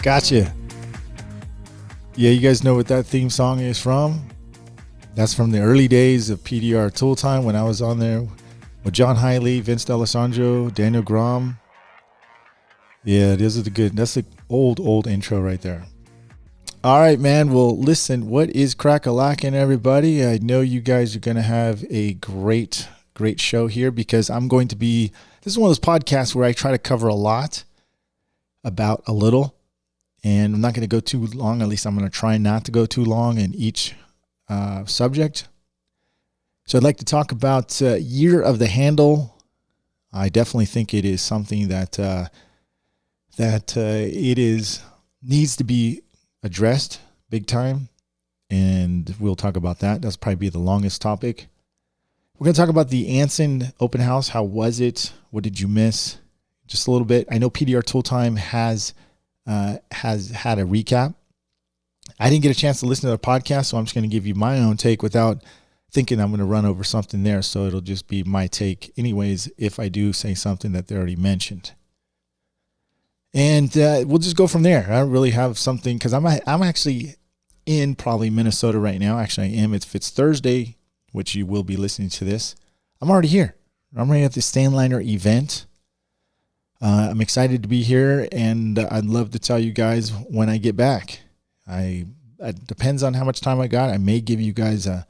Gotcha. Yeah, you guys know what that theme song is from? That's from the early days of PDR Tool time when I was on there with John Highley, Vince D'Alessandro, Daniel Grom. Yeah, those are the good. That's the old intro right there. All right, man. Well, listen, what is crack-a-lackin', everybody? I know you guys are going to have a great show here because I'm going to be, this is one of those podcasts where I try to cover a lot about a little, and I'm not going to go too long. At least I'm going to try not to go too long in each subject. So I'd like to talk about Year of the Handle. I definitely think it is something that needs to be addressed big time, and we'll talk about that. That's probably be the longest topic. We're going to talk about the Anson open house. How was it? What did you miss? Just a little bit. I know PDR Tool Time has had a recap. I didn't get a chance to listen to the podcast, so I'm just going to give you my own take without thinking I'm going to run over something there. So it'll just be my take anyways if I do say something that they already mentioned. And we'll just go from there. I don't really have something because I'm actually in probably Minnesota right now. Actually, I am. If it's Thursday, which you will be listening to this, I'm already here. I'm already at the Stanliner event. I'm excited to be here, and I'd love to tell you guys when I get back. It depends on how much time I got. I may give you guys an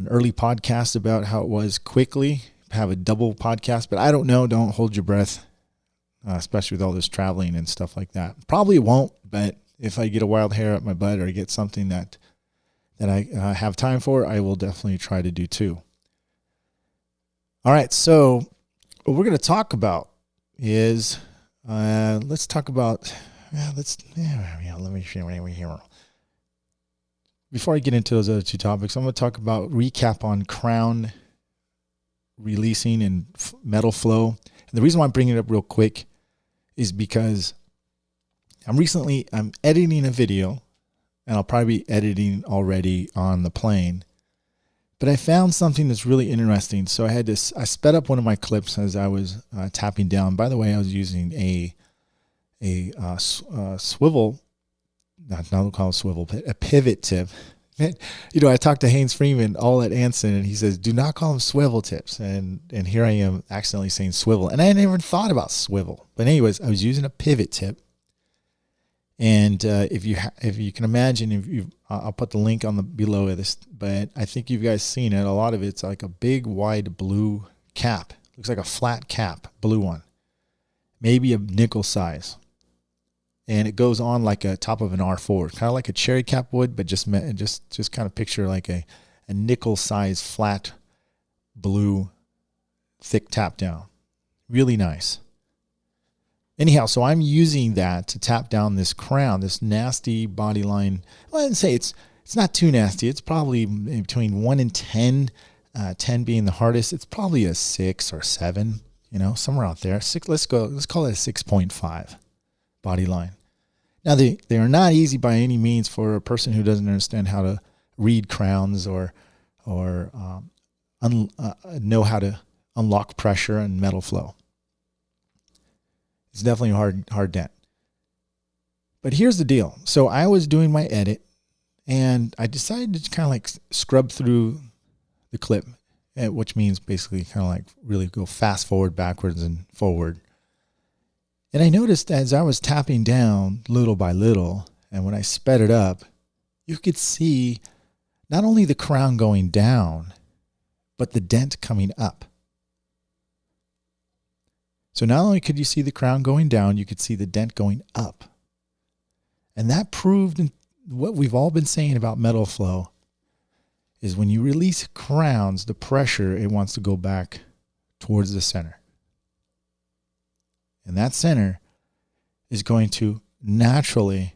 early podcast about how it was quickly, have a double podcast, but I don't know. Don't hold your breath, especially with all this traveling and stuff like that. Probably won't, but if I get a wild hair up my butt or I get something that I have time for, I will definitely try to do too. All right, so what we're going to talk about is let's talk about let me share here. Before I get into those other two topics, I'm going to talk about recap on crown releasing and metal flow. And the reason why I'm bringing it up real quick is because I'm editing a video, and I'll probably be editing already on the plane. But I found something that's really interesting. So I sped up one of my clips as I was tapping down. By the way, I was using a swivel, not call it swivel, but a pivot tip. You know, I talked to Haynes Freeman all at Anson, and he says, do not call them swivel tips. And here I am accidentally saying swivel. And I never thought about swivel. But anyways, I was using a pivot tip. And if you can imagine, I'll put the link on the below of this, but I think you guys seen it. A lot of it's like a big wide blue cap. Looks like a flat cap, blue one, maybe a nickel size, and it goes on like a top of an R4, kind of like a cherry cap would, but just kind of picture like a nickel size flat blue thick tap down, really nice. Anyhow, so I'm using that to tap down this crown, this nasty body line. Well, I didn't say it's not too nasty. It's probably between 1 and 10, 10 being the hardest. It's probably a 6 or 7, somewhere out there. 6. Let's call it a 6.5 body line. Now, they are not easy by any means for a person who doesn't understand how to read crowns or know how to unlock pressure and metal flow. It's definitely a hard dent. But here's the deal. So I was doing my edit, and I decided to kind of like scrub through the clip, which means basically kind of like really go fast forward, backwards, and forward. And I noticed as I was tapping down little by little, and when I sped it up, you could see not only the crown going down, but the dent coming up. So not only could you see the crown going down, you could see the dent going up. And that proved what we've all been saying about metal flow is when you release crowns, the pressure, it wants to go back towards the center. And that center is going to naturally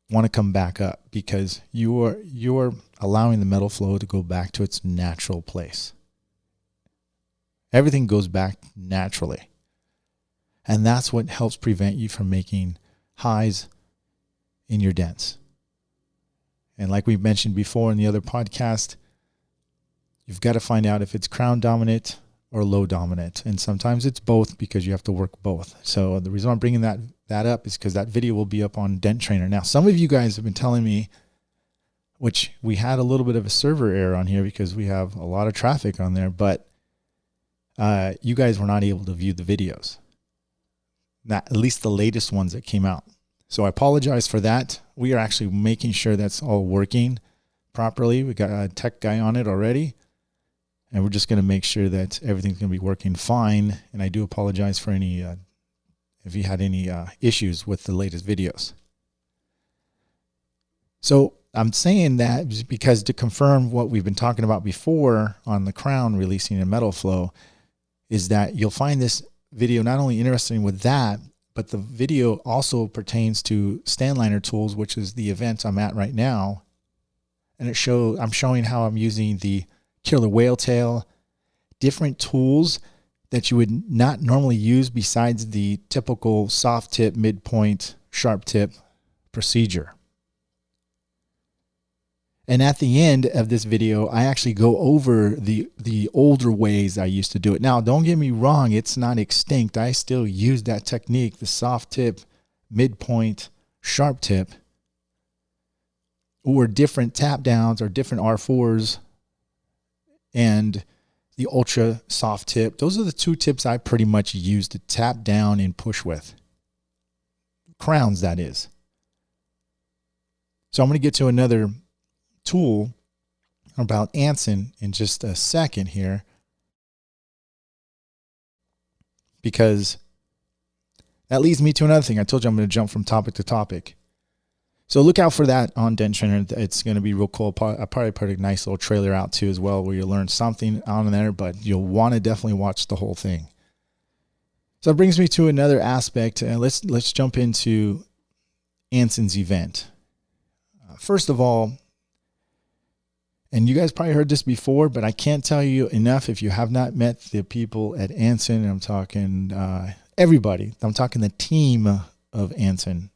want to come back up because you're allowing the metal flow to go back to its natural place. Everything goes back naturally. And that's what helps prevent you from making highs in your dents. And like we mentioned before in the other podcast, you've got to find out if it's crown dominant or low dominant. And sometimes it's both because you have to work both. So the reason I'm bringing that up is because that video will be up on Dent Trainer. Now, some of you guys have been telling me, which we had a little bit of a server error on here because we have a lot of traffic on there, but you guys were not able to view the videos. Not, at least the latest ones that came out. So I apologize for that. We are actually making sure that's all working properly. We got a tech guy on it already, and we're just going to make sure that everything's going to be working fine. And I do apologize for any, if you had any issues with the latest videos. So I'm saying that because to confirm what we've been talking about before on the crown releasing in metal flow is that you'll find this video not only interesting with that, but the video also pertains to Stanliner Tools, which is the event I'm at right now. And I'm showing how I'm using the killer whale tail, different tools that you would not normally use besides the typical soft tip, midpoint, sharp tip procedure. And at the end of this video, I actually go over the older ways I used to do it. Now, don't get me wrong, it's not extinct. I still use that technique, the soft tip, midpoint, sharp tip, or different tap downs or different R4s and the ultra soft tip. Those are the two tips I pretty much use to tap down and push with. Crowns, that is. So I'm going to get to another tool about Anson in just a second here, because that leads me to another thing. I told you I'm going to jump from topic to topic. So look out for that on Dent Trainer. It's going to be real cool. I'll probably put a nice little trailer out too as well, where you'll learn something on there, but you'll want to definitely watch the whole thing. So it brings me to another aspect. Let's jump into Anson's event. First of all, and you guys probably heard this before, but I can't tell you enough if you have not met the people at Anson. I'm talking everybody. I'm talking the team of Anson.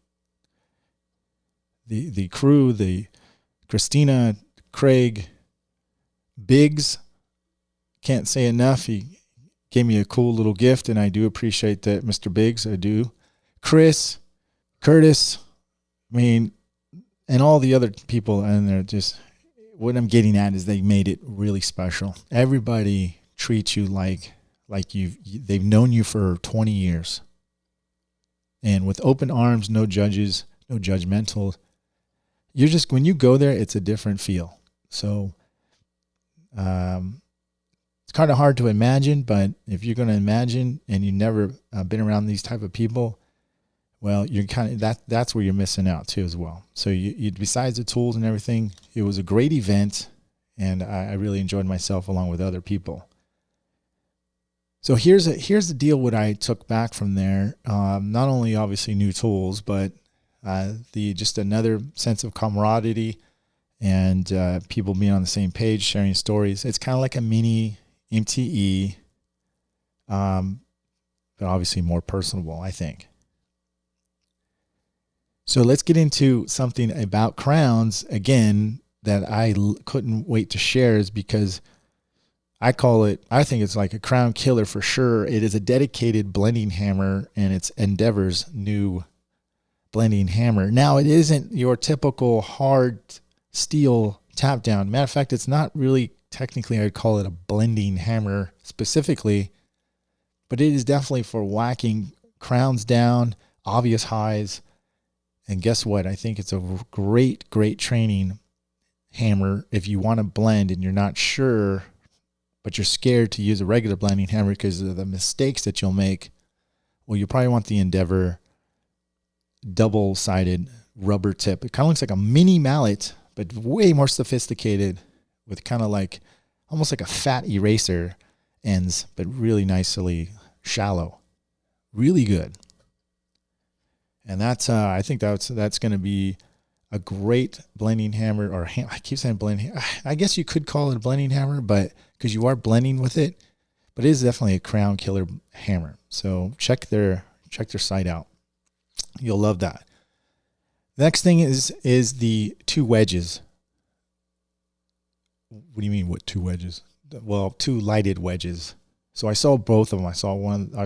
The crew, the Christina, Craig, Biggs. Can't say enough. He gave me a cool little gift, and I do appreciate that, Mr. Biggs. I do. Chris, Curtis, I mean, and all the other people in there. Just what I'm getting at is they made it really special. Everybody treats you like they've known you for 20 years, and with open arms, no judges, no judgmental. You're just, when you go there, it's a different feel. So it's kind of hard to imagine, but if you're going to imagine and you've never been around these type of people, well, you're kind of, that's where you're missing out too as well. So you besides the tools and everything, it was a great event, and I really enjoyed myself along with other people. So here's the deal. What I took back from there, not only obviously new tools, but just another sense of camaraderie and people being on the same page, sharing stories. It's kind of like a mini MTE, but obviously more personable, I think. So let's get into something about crowns again that I couldn't wait to share, is because I think it's like a crown killer for sure. It is a dedicated blending hammer, and it's Endeavor's new blending hammer. Now, it isn't your typical hard steel tap down. Matter of fact, it's not really technically, I'd call it a blending hammer specifically, but it is definitely for whacking crowns down, obvious highs. And guess what? I think it's a great training hammer if you want to blend and you're not sure, but you're scared to use a regular blending hammer because of the mistakes that you'll make. Well, you probably want the Endeavor double-sided rubber tip. It kind of looks like a mini mallet, but way more sophisticated, with kind of like almost like a fat eraser ends, but really nicely shallow. Really good. And that's I think that's going to be a great blending hammer, or I keep saying blending. I guess you could call it a blending hammer, but because you are blending with it, but it is definitely a crown killer hammer. So check their site out. You'll love that. Next thing is the two wedges. What do you mean, what two wedges? Well, two lighted wedges. So I saw both of them. I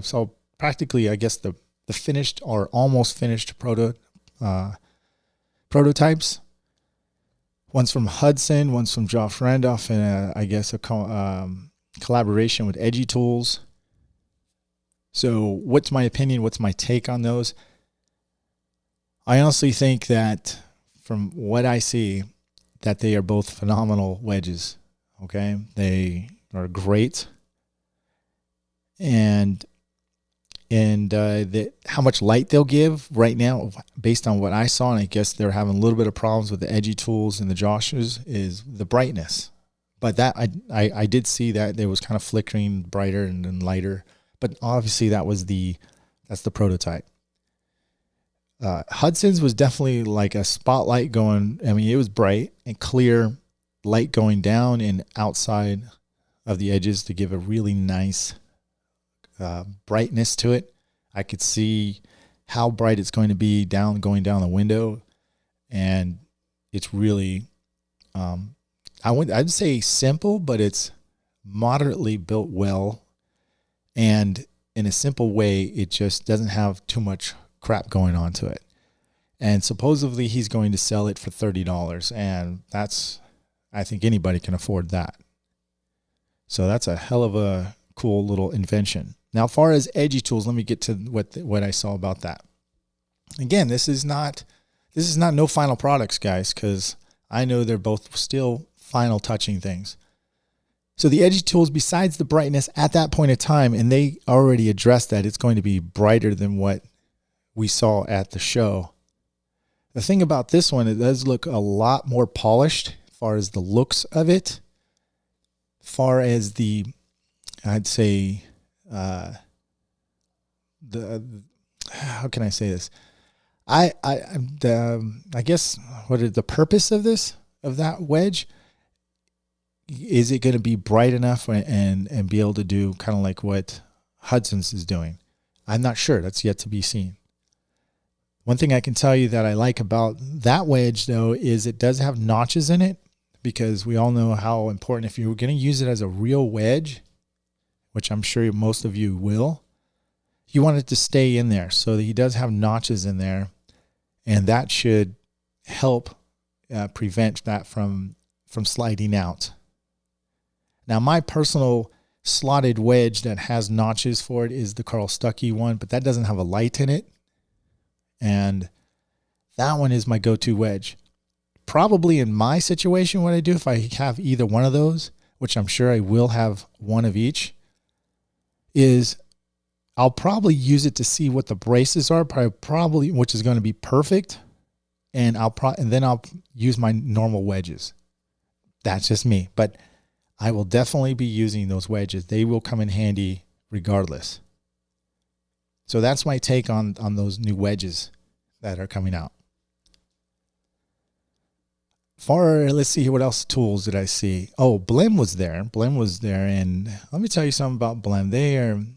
saw practically, I guess, the finished or almost finished prototypes. One's from Hudson, one's from Josh Randolph, and I guess a collaboration with Edgy Tools. So what's my opinion? What's my take on those? I honestly think that from what I see, that they are both phenomenal wedges. Okay. They are great. And how much light they'll give right now, based on what I saw, and I guess they're having a little bit of problems with the Edgy Tools and the Joshes, is the brightness. But that I did see that it was kind of flickering brighter and lighter. But obviously that's the prototype. Hudson's was definitely like a spotlight going. I mean, it was bright and clear light going down and outside of the edges to give a really nice brightness to it. I could see how bright it's going to be going down the window, and it's really I'd say simple, but it's moderately built well, and in a simple way, it just doesn't have too much crap going on to it. And supposedly he's going to sell it for $30, and I think anybody can afford that. So that's a hell of a cool little invention. Now, as far as Edgy Tools, let me get to what I saw about that. Again, this is not no final products, guys, because I know they're both still final touching things. So the Edgy Tools, besides the brightness at that point in time, and they already addressed that it's going to be brighter than what we saw at the show. The thing about this one, it does look a lot more polished as far as the looks of it. As far as I'd say, how can I say this? I guess what is the purpose of that wedge? Is it going to be bright enough and be able to do kind of like what Hudson's is doing? I'm not sure. That's yet to be seen. One thing I can tell you that I like about that wedge, though, is it does have notches in it, because we all know how important, if you're going to use it as a real wedge, which I'm sure most of you will, you want it to stay in there. So he does have notches in there, and that should help prevent that from sliding out. Now, my personal slotted wedge that has notches for it is the Carl Stuckey one, but that doesn't have a light in it. And that one is my go-to wedge. Probably in my situation, what I do if I have either one of those, which I'm sure I will have one of each, is I'll probably use it to see what the braces are, probably which is going to be perfect, and then I'll use my normal wedges. That's just me, but I will definitely be using those wedges. They will come in handy regardless. So that's my take on those new wedges that are coming out. Let's see here, what else tools did I see? Oh, Blem was there. And let me tell you something about Blem.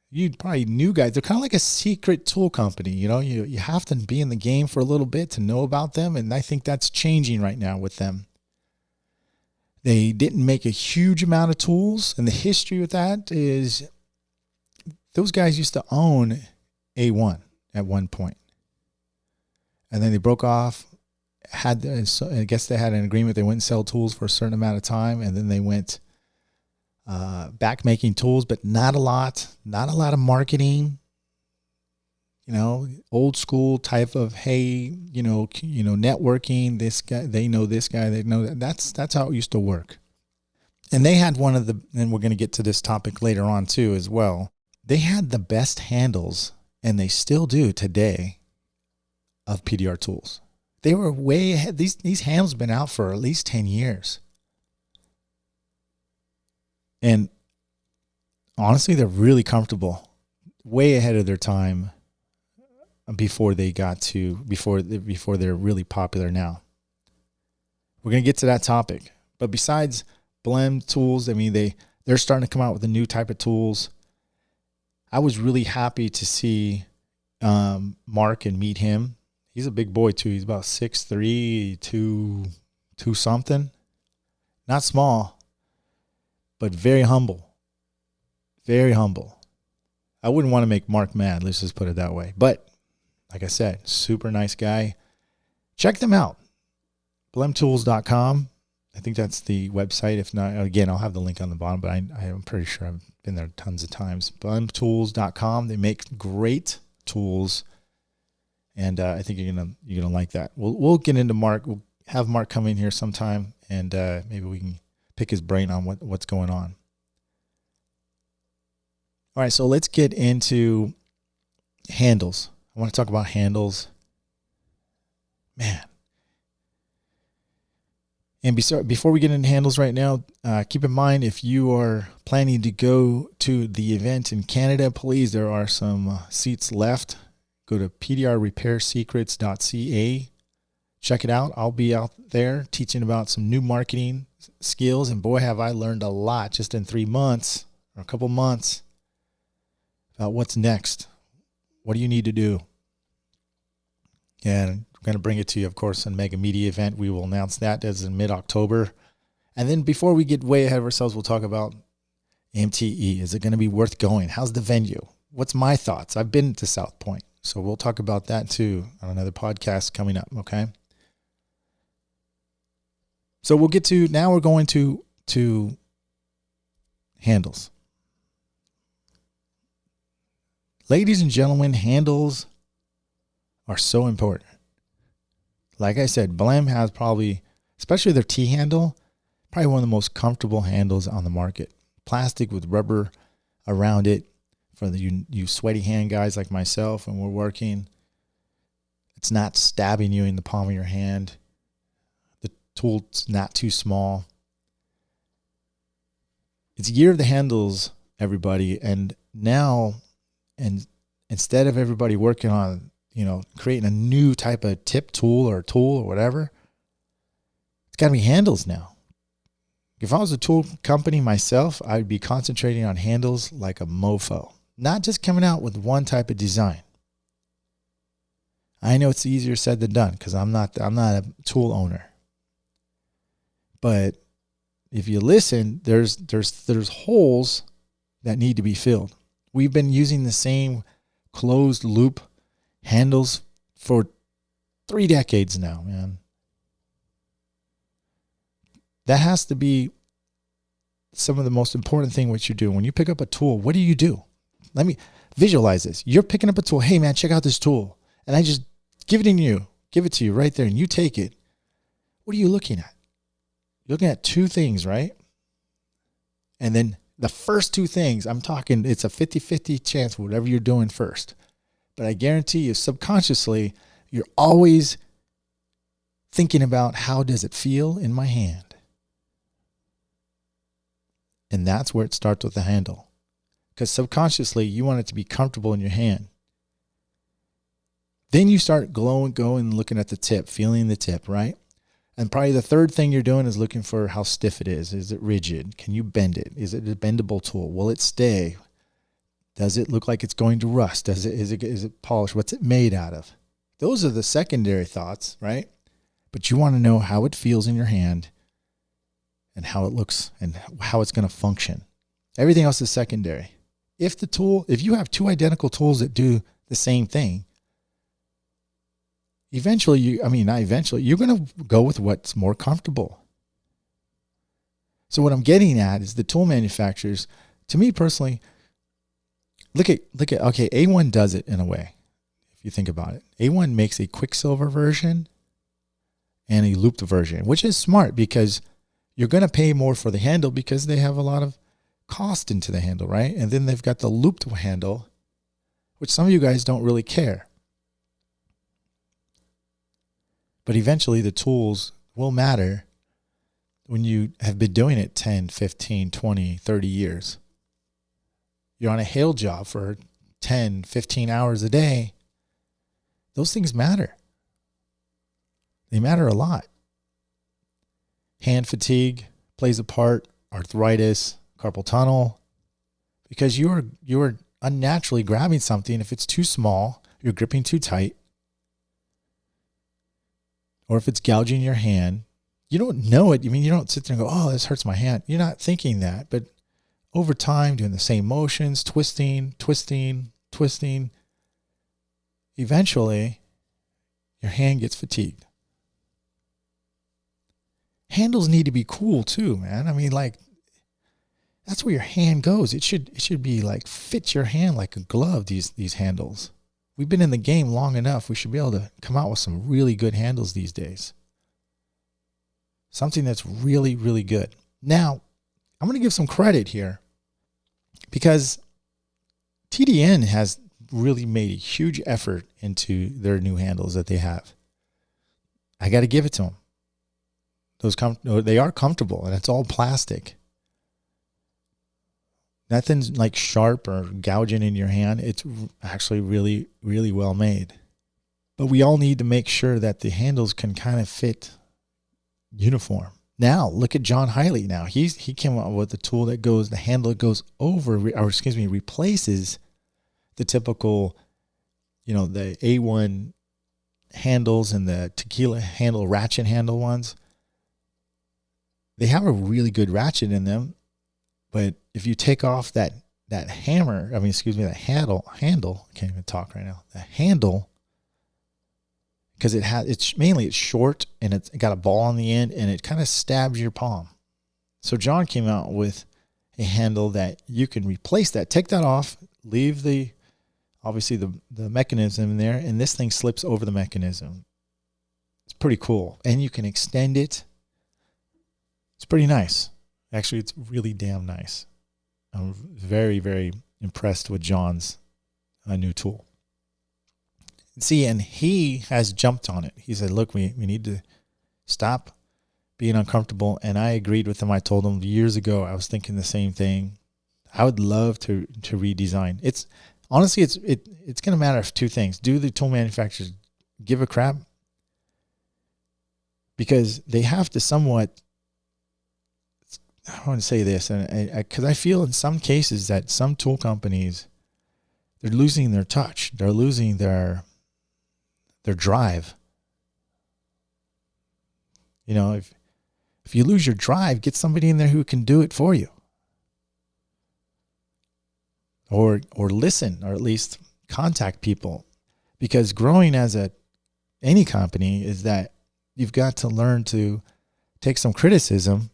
You probably knew, guys. They're kind of like a secret tool company. You know, you have to be in the game for a little bit to know about them, and I think that's changing right now with them. They didn't make a huge amount of tools, and the history with that is those guys used to own A1 at one point. And then they broke off, I guess they had an agreement. They wouldn't sell tools for a certain amount of time. And then they went back making tools, but not a lot of marketing, old school type of, hey, networking, this guy, they know this guy, they know that. That's how it used to work. And they had and we're going to get to this topic later on too, as well. They had the best handles, and they still do today, of PDR tools. They were way ahead. These handles have been out for at least 10 years. And honestly, they're really comfortable, way ahead of their time before they're really popular now. We're going to get to that topic. But besides Blem tools, I mean, they're starting to come out with a new type of tools. I was really happy to see Mark and meet him. He's a big boy too. He's about 6'3", 2 something. Not small, but very humble. Very humble. I wouldn't want to make Mark mad. Let's just put it that way. But like I said, super nice guy. Check them out. blemtools.com. I think that's the website. If not, again, I'll have the link on the bottom, but I'm pretty sure I've been there tons of times. blemtools.com. They make great tools, and I think you're gonna like that. We'll get into Mark. We'll have Mark come in here sometime, and maybe we can pick his brain on what's going on. All right, so let's get into handles. I want to talk about handles. Man. And before we get into handles right now, keep in mind, if you are planning to go to the event in Canada, please, there are some seats left. Go to pdrrepairsecrets.ca. Check it out. I'll be out there teaching about some new marketing skills. And boy, have I learned a lot just in 3 months or a couple months about what's next. What do you need to do? And I'm going to bring it to you, of course, on Mega Media event. We will announce that as in mid-October. And then before we get way ahead of ourselves, we'll talk about MTE. Is it going to be worth going? How's the venue? What's my thoughts? I've been to South Point, so we'll talk about that too on another podcast coming up, okay? So we'll get to, now we're going to handles. Ladies and gentlemen, handles are so important. Like I said, Blem has probably, especially their T handle, probably one of the most comfortable handles on the market. Plastic with rubber around it for you sweaty hand guys like myself when we're working. It's not stabbing you in the palm of your hand. The tool's not too small. It's year of the handles, everybody, and now, and instead of everybody working on, creating a new type of tip tool or whatever, it's got to be handles now. If I was a tool company myself, I'd be concentrating on handles like a mofo, not just coming out with one type of design. I know it's easier said than done because I'm not a tool owner. But if you listen, there's holes that need to be filled. We've been using the same closed loop handles for 3 decades now, man. That has to be some of the most important thing what you do. When you pick up a tool, what do? Let me visualize this. You're picking up a tool. Hey, man, check out this tool. And I just give it to you right there, and you take it. What are you looking at? You're looking at 2 things, right? And then the first 2 things, I'm talking, it's a 50-50 chance whatever you're doing first. But I guarantee you, subconsciously, you're always thinking about how does it feel in my hand? And that's where it starts with the handle. Because subconsciously, you want it to be comfortable in your hand. Then you start going and looking at the tip, feeling the tip, right? And probably the third thing you're doing is looking for how stiff it is. Is it rigid? Can you bend it? Is it a bendable tool? Will it stay? Does it look like it's going to rust? Is it polished? What's it made out of? Those are the secondary thoughts, right? But you want to know how it feels in your hand and how it looks and how it's going to function. Everything else is secondary. If you have 2 identical tools that do the same thing, you're going to go with what's more comfortable. So what I'm getting at is the tool manufacturers, to me personally, look at, okay, A1 does it in a way, if you think about it. A1 makes a Quicksilver version and a looped version, which is smart because you're going to pay more for the handle because they have a lot of cost into the handle, right? And then they've got the looped handle, which some of you guys don't really care. But eventually the tools will matter when you have been doing it 10, 15, 20, 30 years. You're on a hail job for 10, 15 hours a day. Those things matter. They matter a lot. Hand fatigue plays a part, arthritis, carpal tunnel, because you're unnaturally grabbing something. If it's too small, you're gripping too tight, or if it's gouging your hand, you don't know it. You don't sit there and go, oh, this hurts my hand. You're not thinking that, but over time, doing the same motions, twisting. Eventually, your hand gets fatigued. Handles need to be cool too, man. I mean, like, that's where your hand goes. It should be like fit your hand like a glove, these handles. We've been in the game long enough. We should be able to come out with some really good handles these days. Something that's really, really good. Now, I'm going to give some credit here because TDN has really made a huge effort into their new handles that they have. I got to give it to them. They are comfortable, and it's all plastic. Nothing's like sharp or gouging in your hand. It's actually really, really well made. But we all need to make sure that the handles can kind of fit uniform. Now, look at John Highley now. He came up with a tool that goes, the handle goes over, replaces the typical, the A1 handles and the Tequila handle, ratchet handle ones. They have a really good ratchet in them, but if you take off that handle, I can't even talk right now. The handle, because it's short and it's got a ball on the end and it kind of stabs your palm. So John came out with a handle that you can replace that, take that off, leave the mechanism in there, and this thing slips over the mechanism. It's pretty cool. And you can extend it. It's pretty nice. Actually, it's really damn nice. I'm very, very impressed with John's new tool. See, and he has jumped on it. He said, look, we need to stop being uncomfortable. And I agreed with him. I told him years ago, I was thinking the same thing. I would love to redesign. It's going to matter of two things. Do the tool manufacturers give a crap? Because they have to somewhat, I want to say this, and because I feel in some cases that some tool companies, they're losing their touch. They're losing their drive. If you lose your drive, get somebody in there who can do it for you. Or listen, or at least contact people. Because growing as any company is that you've got to learn to take some criticism,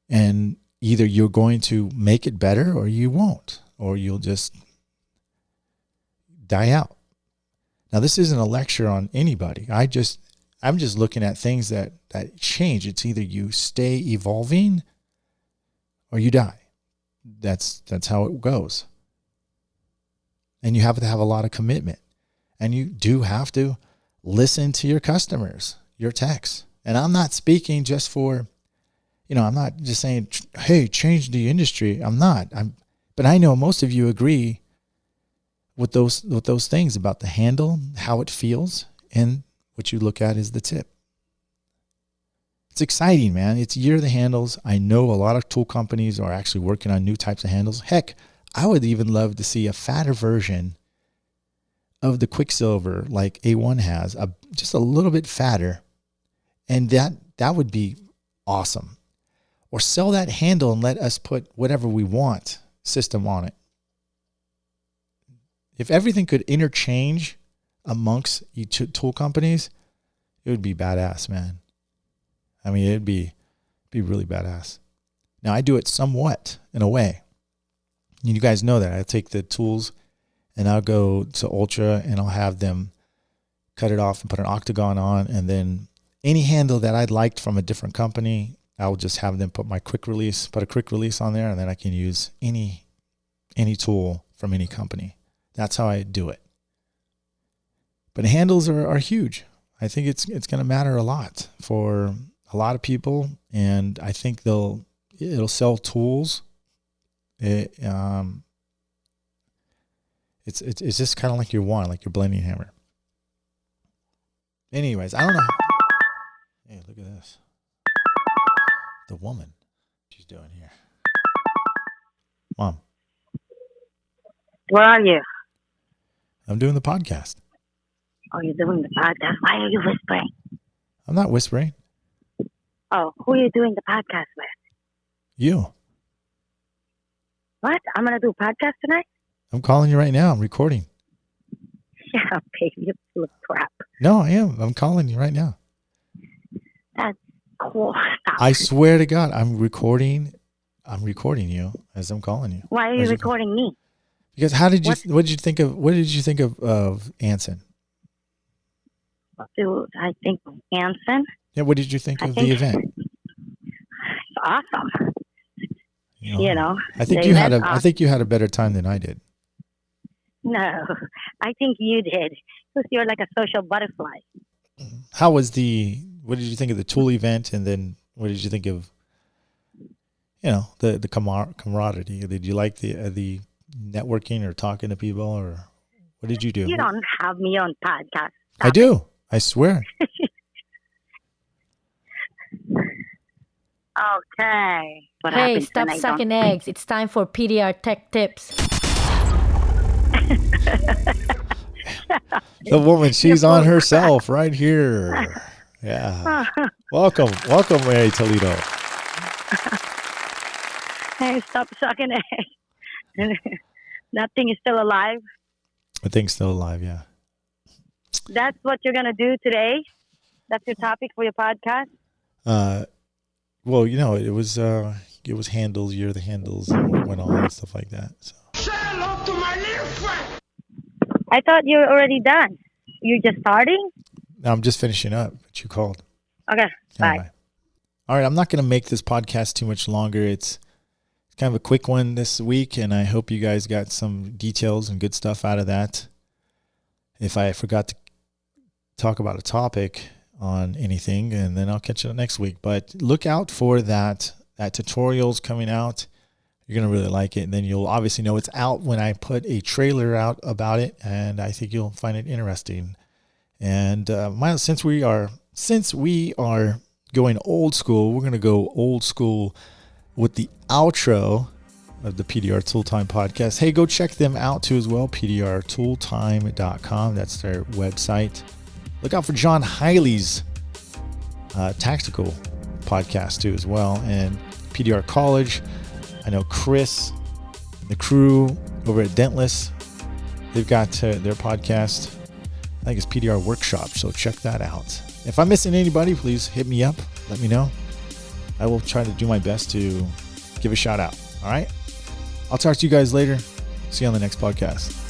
and either you're going to make it better or you won't, or you'll just die out. Now, this isn't a lecture on anybody. I'm just looking at things that change. It's either you stay evolving or you die. That's how it goes. And you have to have a lot of commitment. And you do have to listen to your customers, your techs. And I'm not speaking just for, I'm not just saying, hey, change the industry. I'm not. But I know most of you agree with those things about the handle, how it feels, and what you look at is the tip. It's exciting, man. It's year of the handles. I know a lot of tool companies are actually working on new types of handles. Heck, I would even love to see a fatter version of the Quicksilver like A1 has, just a little bit fatter. And that would be awesome. Or sell that handle and let us put whatever we want system on it. If everything could interchange amongst each tool companies, it would be badass, man. I mean, it'd be really badass. Now, I do it somewhat in a way. You guys know that. I take the tools and I'll go to Ultra and I'll have them cut it off and put an octagon on. And then any handle that I'd liked from a different company, I'll just have them put a quick release on there, and then I can use any tool from any company. That's how I do it. But handles are huge. I think it's going to matter a lot for a lot of people, and I think it'll sell tools. It's just kind of like like your blending hammer. Anyways, I don't know. Hey, look at this. The woman, she's doing here. Mom. Where are you? I'm doing the podcast. Oh, you're doing the podcast. Why are you whispering? I'm not whispering. Oh, who are you doing the podcast with? You. What? I'm going to do a podcast tonight? I'm calling you right now. I'm recording. Yeah, baby, you're full of crap. No, I am. I'm calling you right now. That's cool. Stop. I swear to God, I'm recording. I'm recording you as I'm calling you. Why are you recording me? Because what did you think of Anson? Dude, I think of Anson. Yeah, what did you think of the event? It's awesome. I think you had a better time than I did. No, I think you did. Because you're like a social butterfly. What did you think of the Tool event? And then what did you think of, the camaraderie? Did you like the networking or talking to people, or what did you do? You don't have me on podcast. I do. I swear. Okay. Hey, stop sucking eggs. It's time for PDR Tech Tips. The woman, she's on herself right here. Yeah. Welcome, Mary Toledo. Hey, stop sucking eggs. That thing is still alive. The thing's still alive, yeah. That's what you're going to do today? That's your topic for your podcast? Well, it was handles, you're the handles, and what went on and stuff like that. So. Say hello to my little friend. I thought you were already done. You're just starting? No, I'm just finishing up what you called. Okay, bye. Bye. All right, I'm not going to make this podcast too much longer. It's kind of a quick one this week, and I hope you guys got some details and good stuff out of that. If I forgot to talk about a topic on anything, and then I'll catch you next week. But look out for that tutorial's coming out. You're going to really like it, and then you'll obviously know it's out when I put a trailer out about it, and I think you'll find it interesting. And Miles, since we are going old school, we're going to go old school with the outro of the PDR Tooltime podcast. Hey, go check them out too as well, pdrtooltime.com. That's their website. Look out for John Highley's tactical podcast too as well, and PDR College. I know Chris and the crew over at Dentless, they've got their podcast. I think it's PDR Workshop, so check that out. If I'm missing anybody, please hit me up. Let me know. I will try to do my best to give a shout out. All right? I'll talk to you guys later. See you on the next podcast.